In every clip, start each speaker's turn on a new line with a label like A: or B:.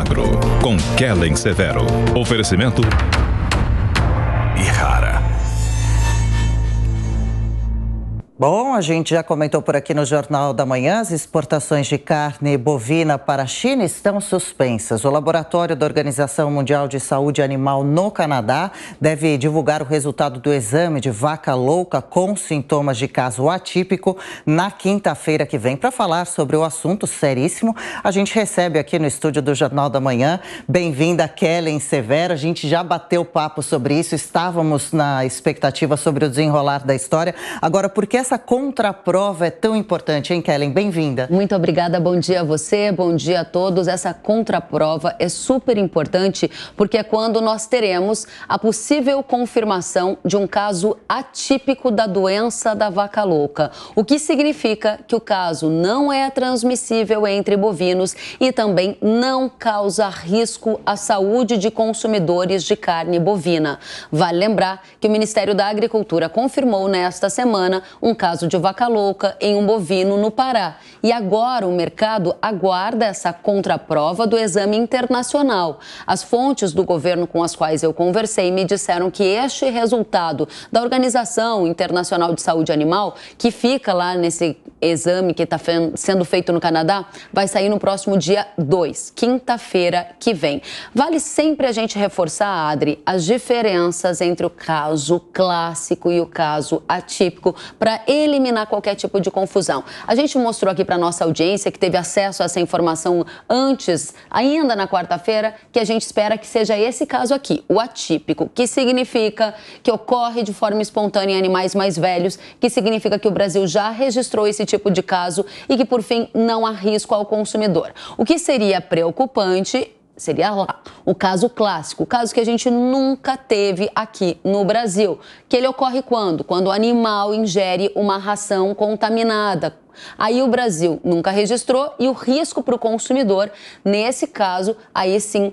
A: Agro, com Kellen Severo. Oferecimento Ihara.
B: Bom, a gente já comentou por aqui no Jornal da Manhã, as exportações de carne bovina para a China estão suspensas. O laboratório da Organização Mundial de Saúde Animal no Canadá deve divulgar o resultado do exame de vaca louca com sintomas de caso atípico na quinta-feira que vem. Para falar sobre o assunto seríssimo, a gente recebe aqui no estúdio do Jornal da Manhã, bem-vinda Kellen Severo. A gente já bateu papo sobre isso, estávamos na expectativa sobre o desenrolar da história. Agora, por que essa contraprova é tão importante, hein, Kellen? Bem-vinda.
C: Muito obrigada, bom dia a você, bom dia a todos. Essa contraprova é super importante porque é quando nós teremos a possível confirmação de um caso atípico da doença da vaca louca, o que significa que o caso não é transmissível entre bovinos e também não causa risco à saúde de consumidores de carne bovina. Vale lembrar que o Ministério da Agricultura confirmou nesta semana um caso de vaca louca em um bovino no Pará. E agora o mercado aguarda essa contraprova do exame internacional. As fontes do governo com as quais eu conversei me disseram que este resultado da Organização Internacional de Saúde Animal, que fica lá nesse exame que está sendo feito no Canadá, vai sair no próximo dia 2, quinta-feira que vem. Vale sempre a gente reforçar, Adri, as diferenças entre o caso clássico e o caso atípico para eliminar qualquer tipo de confusão. A gente mostrou aqui para nossa audiência que teve acesso a essa informação antes, ainda na quarta-feira, que a gente espera que seja esse caso aqui, o atípico, que significa que ocorre de forma espontânea em animais mais velhos, que significa que o Brasil já registrou esse tipo de caso e que, por fim, não há risco ao consumidor. O que seria preocupante seria lá o caso clássico, o caso que a gente nunca teve aqui no Brasil, que ele ocorre quando? Quando o animal ingere uma ração contaminada. Aí o Brasil nunca registrou e o risco para o consumidor, nesse caso, aí sim,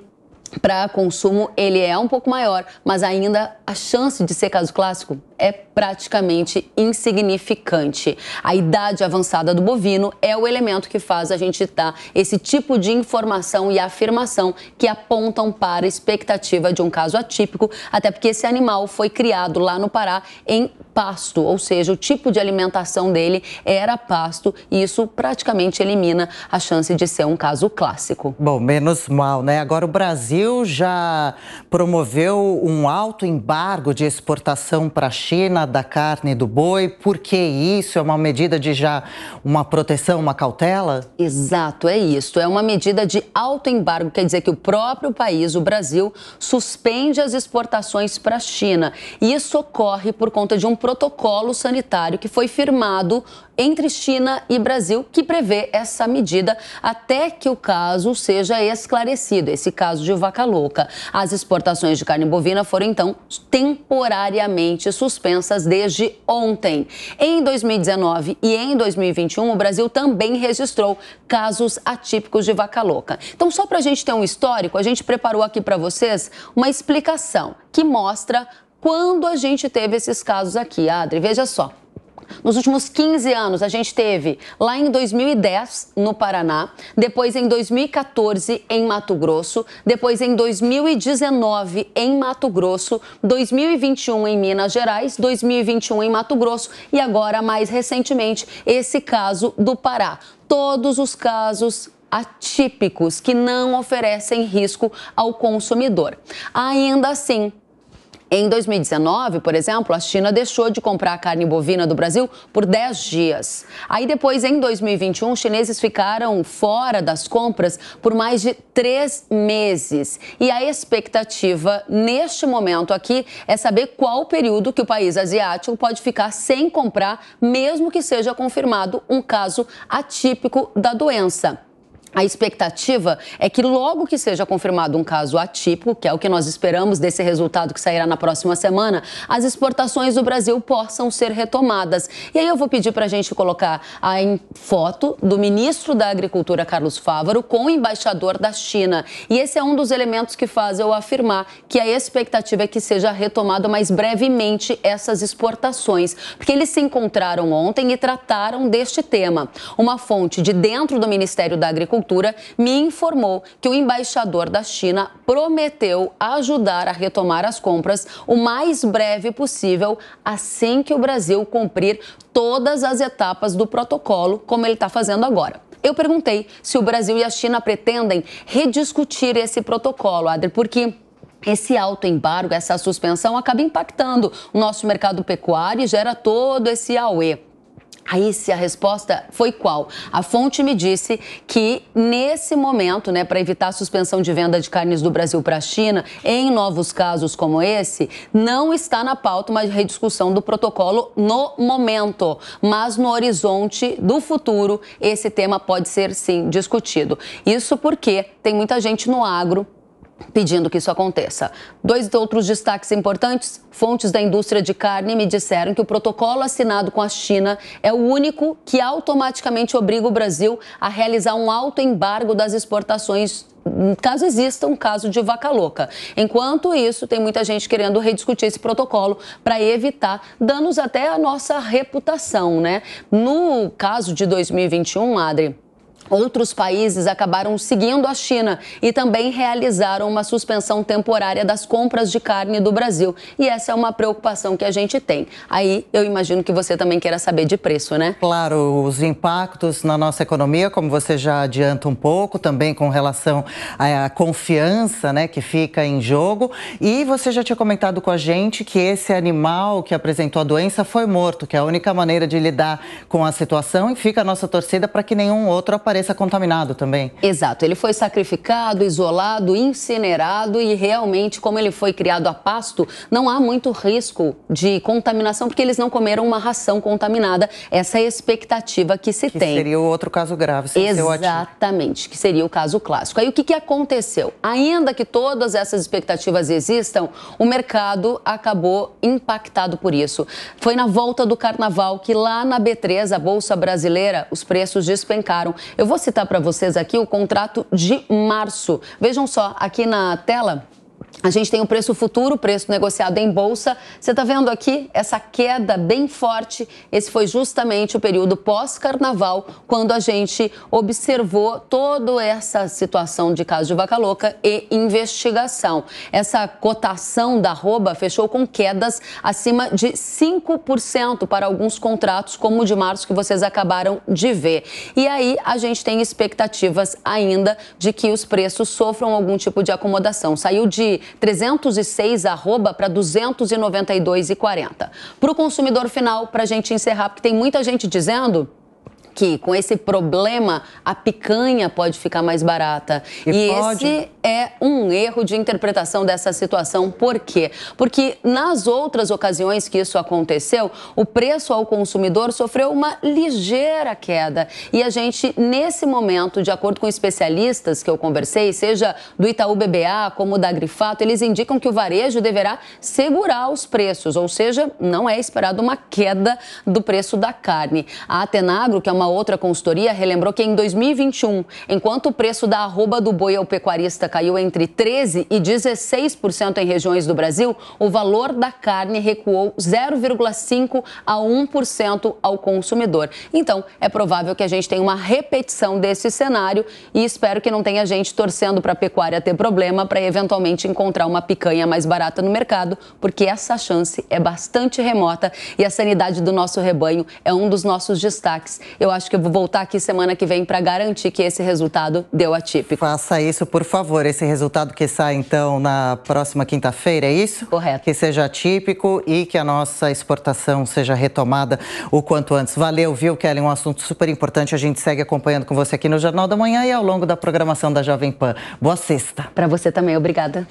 C: para consumo, ele é um pouco maior, mas ainda a chance de ser caso clássico é praticamente insignificante. A idade avançada do bovino é o elemento que faz a gente dar esse tipo de informação e afirmação que apontam para a expectativa de um caso atípico, até porque esse animal foi criado lá no Pará em pasto, ou seja, o tipo de alimentação dele era pasto e isso praticamente elimina a chance de ser um caso clássico.
B: Bom, menos mal, né? Agora o Brasil já promoveu um alto embargo de exportação para a China da carne do boi. Por que isso? É uma medida de já uma proteção, uma cautela?
C: Exato, é isso. É uma medida de alto embargo, quer dizer que o próprio país, o Brasil, suspende as exportações para a China. E isso ocorre por conta de um protocolo sanitário que foi firmado entre China e Brasil, que prevê essa medida até que o caso seja esclarecido, esse caso de vaca louca. As exportações de carne bovina foram, então, temporariamente suspensas desde ontem. Em 2019 e em 2021, o Brasil também registrou casos atípicos de vaca louca. Então, só para a gente ter um histórico, a gente preparou aqui para vocês uma explicação que mostra quando a gente teve esses casos aqui, Adri. Veja só. Nos últimos 15 anos, a gente teve lá em 2010, no Paraná, depois em 2014, em Mato Grosso, depois em 2019, em Mato Grosso, 2021 em Minas Gerais, 2021 em Mato Grosso e agora, mais recentemente, esse caso do Pará. Todos os casos atípicos que não oferecem risco ao consumidor. Ainda assim, em 2019, por exemplo, a China deixou de comprar a carne bovina do Brasil por 10 dias. Aí depois, em 2021, os chineses ficaram fora das compras por mais de 3 meses. E a expectativa, neste momento aqui, é saber qual período que o país asiático pode ficar sem comprar, mesmo que seja confirmado um caso atípico da doença. A expectativa é que logo que seja confirmado um caso atípico, que é o que nós esperamos desse resultado que sairá na próxima semana, as exportações do Brasil possam ser retomadas. E aí eu vou pedir para a gente colocar a foto do ministro da Agricultura, Carlos Fávaro, com o embaixador da China. E esse é um dos elementos que faz eu afirmar que a expectativa é que seja retomada mais brevemente essas exportações, porque eles se encontraram ontem e trataram deste tema. Uma fonte de dentro do Ministério da Agricultura Agricultura me informou que o embaixador da China prometeu ajudar a retomar as compras o mais breve possível, assim que o Brasil cumprir todas as etapas do protocolo, como ele está fazendo agora. Eu perguntei se o Brasil e a China pretendem rediscutir esse protocolo, Adri, porque esse autoembargo, essa suspensão acaba impactando o nosso mercado pecuário e gera todo esse auê. Aí, se a resposta foi qual? A fonte me disse que, nesse momento, para evitar a suspensão de venda de carnes do Brasil para a China, em novos casos como esse, não está na pauta uma rediscussão do protocolo no momento. Mas, no horizonte do futuro, esse tema pode ser, sim, discutido. Isso porque tem muita gente no agro pedindo que isso aconteça. 2 outros destaques importantes. Fontes da indústria de carne me disseram que o protocolo assinado com a China é o único que automaticamente obriga o Brasil a realizar um autoembargo das exportações, caso exista um caso de vaca louca. Enquanto isso, tem muita gente querendo rediscutir esse protocolo para evitar danos até à nossa reputação, No caso de 2021, Adri, outros países acabaram seguindo a China e também realizaram uma suspensão temporária das compras de carne do Brasil. E essa é uma preocupação que a gente tem. Aí eu imagino que você também queira saber de preço,
B: Claro, os impactos na nossa economia, como você já adianta um pouco, também com relação à confiança, que fica em jogo. E você já tinha comentado com a gente que esse animal que apresentou a doença foi morto, que é a única maneira de lidar com a situação, e fica a nossa torcida para que nenhum outro apareça contaminado também.
C: Exato, ele foi sacrificado, isolado, incinerado e realmente, como ele foi criado a pasto, não há muito risco de contaminação porque eles não comeram uma ração contaminada. Essa é a expectativa que se tem.
B: Que seria o outro caso grave.
C: Exatamente, que seria o caso clássico. Aí o que aconteceu? Ainda que todas essas expectativas existam, o mercado acabou impactado por isso. Foi na volta do carnaval que lá na B3, a Bolsa Brasileira, os preços despencaram. Eu vou citar para vocês aqui o contrato de março. Vejam só, aqui na tela, a gente tem o preço futuro, o preço negociado em bolsa. Você está vendo aqui essa queda bem forte? Esse foi justamente o período pós-carnaval, quando a gente observou toda essa situação de caso de vaca louca e investigação. Essa cotação da arroba fechou com quedas acima de 5% para alguns contratos, como o de março que vocês acabaram de ver. E aí a gente tem expectativas ainda de que os preços sofram algum tipo de acomodação. Saiu de 306 arroba para 292,40. Para o consumidor final, para a gente encerrar, porque tem muita gente dizendo que com esse problema a picanha pode ficar mais barata. E esse é um erro de interpretação dessa situação. Por quê? Porque nas outras ocasiões que isso aconteceu, o preço ao consumidor sofreu uma ligeira queda. E a gente, nesse momento, de acordo com especialistas que eu conversei, seja do Itaú BBA como da Agrifato, eles indicam que o varejo deverá segurar os preços, ou seja, não é esperado uma queda do preço da carne. A Atenagro, que é uma outra consultoria, relembrou que em 2021, enquanto o preço da arroba do boi ao pecuarista caiu entre 13% e 16% em regiões do Brasil, o valor da carne recuou 0,5% a 1% ao consumidor. Então, é provável que a gente tenha uma repetição desse cenário e espero que não tenha gente torcendo para a pecuária ter problema para eventualmente encontrar uma picanha mais barata no mercado, porque essa chance é bastante remota e a sanidade do nosso rebanho é um dos nossos destaques. Eu acho que eu vou voltar aqui semana que vem para garantir que esse resultado deu atípico.
B: Faça isso, por favor. Esse resultado que sai, então, na próxima quinta-feira, é isso?
C: Correto.
B: Que seja atípico e que a nossa exportação seja retomada o quanto antes. Valeu, viu, Kelly? Um assunto super importante. A gente segue acompanhando com você aqui no Jornal da Manhã e ao longo da programação da Jovem Pan. Boa sexta.
C: Para você também. Obrigada.